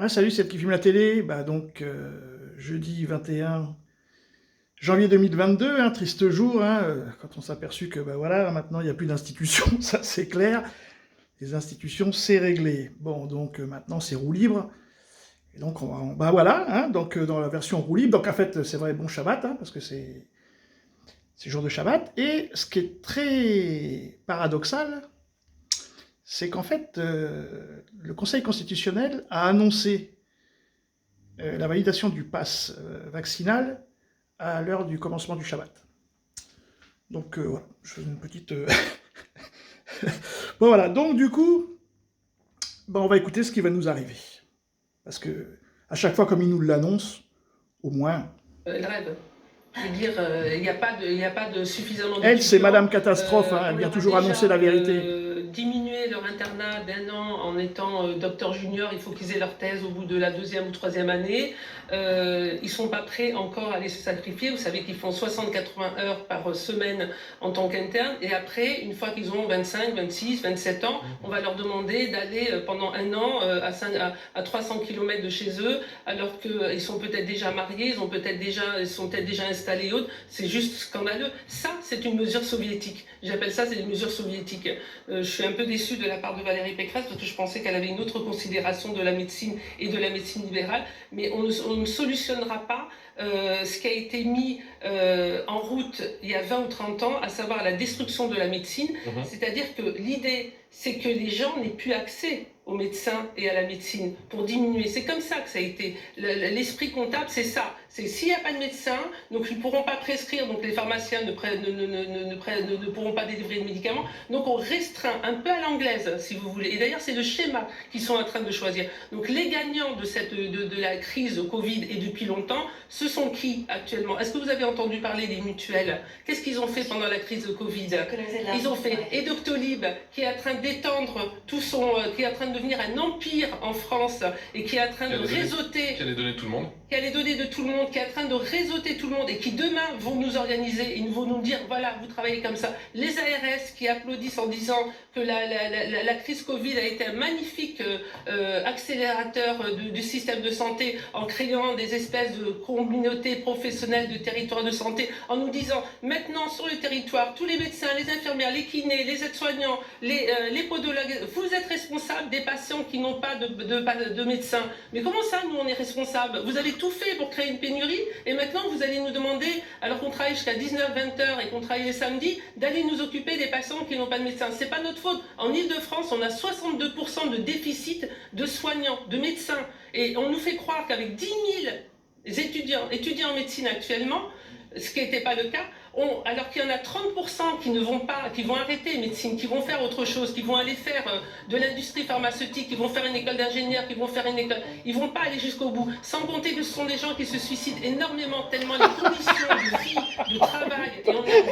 Ah, salut, celle qui filme la télé. Jeudi 21 janvier 2022, triste jour, quand on s'est aperçu que voilà, maintenant il n'y a plus d'institutions, ça c'est clair. Les institutions, c'est réglé. Bon, donc maintenant c'est roue libre. Et donc, voilà, dans la version roue libre, donc en fait, c'est vrai, bon Shabbat, parce que c'est jour de Shabbat. Et ce qui est très paradoxal, c'est qu'en fait, le Conseil constitutionnel a annoncé la validation du pass vaccinal à l'heure du commencement du Shabbat. Donc voilà, je fais une petite... Bon voilà, donc du coup, on va écouter ce qui va nous arriver. Parce que à chaque fois, comme il nous l'annonce, au moins... Elle rêve. Je veux dire, il n'y a pas de suffisamment d'étudiants. Elle, c'est Madame Catastrophe, elle vient toujours annoncer la vérité. Diminuer leur internat d'1 an en étant docteur junior, il faut qu'ils aient leur thèse au bout de la 2e ou 3e année. Ils ne sont pas prêts encore à aller se sacrifier. Vous savez qu'ils font 60-80 heures par semaine en tant qu'interne. Et après, une fois qu'ils ont 25, 26, 27 ans, on va leur demander d'aller pendant 1 an à 300 km de chez eux, alors qu'ils sont peut-être déjà mariés, ils sont peut-être déjà installés et autres. C'est juste scandaleux. Ça, c'est une mesure soviétique. J'appelle ça, c'est une mesure soviétique. Je suis un peu déçue de la part de Valérie Pécresse parce que je pensais qu'elle avait une autre considération de la médecine et de la médecine libérale, mais on ne solutionnera pas ce qui a été mis en route il y a 20 ou 30 ans, à savoir la destruction de la médecine. C'est-à-dire que l'idée, c'est que les gens n'aient plus accès aux médecins et à la médecine pour diminuer. C'est comme ça que ça a été. L'esprit comptable, c'est ça. C'est s'il n'y a pas de médecin, donc ils ne pourront pas prescrire, donc les pharmaciens ne pourront pas délivrer de médicaments. Donc on restreint un peu à l'anglaise, si vous voulez. Et d'ailleurs, c'est le schéma qu'ils sont en train de choisir. Donc les gagnants de la crise Covid et depuis longtemps, ce sont qui actuellement? Est-ce que vous avez entendu parler des mutuelles? Qu'est-ce qu'ils ont fait pendant la crise de Covid? Ils ont fait et Doctolib, qui est en train d'étendre qui est en train de devenir un empire en France et qui est en train de réseauter. Qui allait donner tout le monde. Qui allait donner de tout le monde, qui est en train de réseauter tout le monde et qui demain vont nous organiser et vont nous dire voilà, vous travaillez comme ça. Les ARS qui applaudissent en disant que la crise Covid a été un magnifique accélérateur du système de santé en créant des espèces de communautés professionnelles de territoires de santé, en nous disant maintenant sur le territoire, tous les médecins, les infirmières, les kinés, les aides-soignants, les podologues, vous êtes responsables des patients qui n'ont pas de médecin. Mais comment ça, nous, on est responsables? Vous avez tout fait pour créer une pénurie et maintenant vous allez nous demander, alors qu'on travaille jusqu'à 19-20 heures et qu'on travaille les samedis, d'aller nous occuper des patients qui n'ont pas de médecin. C'est pas notre faute. En Ile-de-France, on a 62% de déficit de soignants, de médecins. Et on nous fait croire qu'avec 10 000 étudiants en médecine actuellement, ce qui n'était pas le cas, alors qu'il y en a 30% qui vont arrêter médecine, qui vont faire autre chose, qui vont aller faire de l'industrie pharmaceutique, qui vont faire une école d'ingénieur, qui vont faire une école... Ils ne vont pas aller jusqu'au bout. Sans compter que ce sont des gens qui se suicident énormément, tellement les conditions de vie, de travail, et on est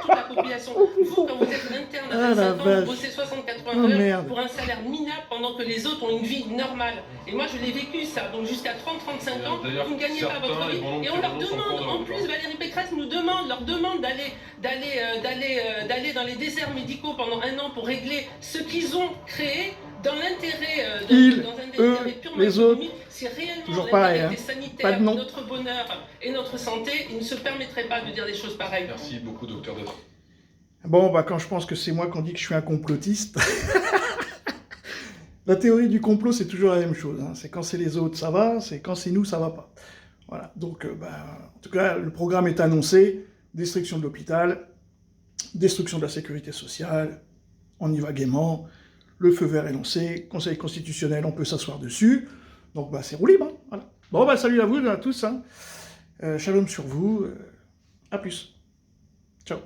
toute la population. Vous, quand vous êtes interne à 25 ans, vous bossez 60-80 heures pour un salaire minable pendant que les autres ont une vie normale. Et moi, je l'ai vécu, ça. Donc jusqu'à 30-35 ans, vous ne gagnez pas votre vie. Et on leur demande, en plus, Valérie Pécresse leur demande d'aller dans les déserts médicaux pendant 1 an pour régler ce qu'ils ont créé dans l'intérêt purement économique. Si réellement toujours pareil, l'intérêt sanitaire, notre bonheur et notre santé, ils ne se permettraient pas de dire des choses pareilles. Merci beaucoup, docteur Detra. Bon, quand je pense que c'est moi qu'on dit que je suis un complotiste... La théorie du complot, c'est toujours la même chose. C'est quand c'est les autres, ça va, c'est quand c'est nous, ça va pas. Voilà, donc, en tout cas, le programme est annoncé, destruction de l'hôpital, destruction de la sécurité sociale, on y va gaiement, le feu vert est lancé, Conseil constitutionnel, on peut s'asseoir dessus, donc c'est roue libre, voilà. Bon, salut à vous, à tous, shalom sur vous, à plus, ciao.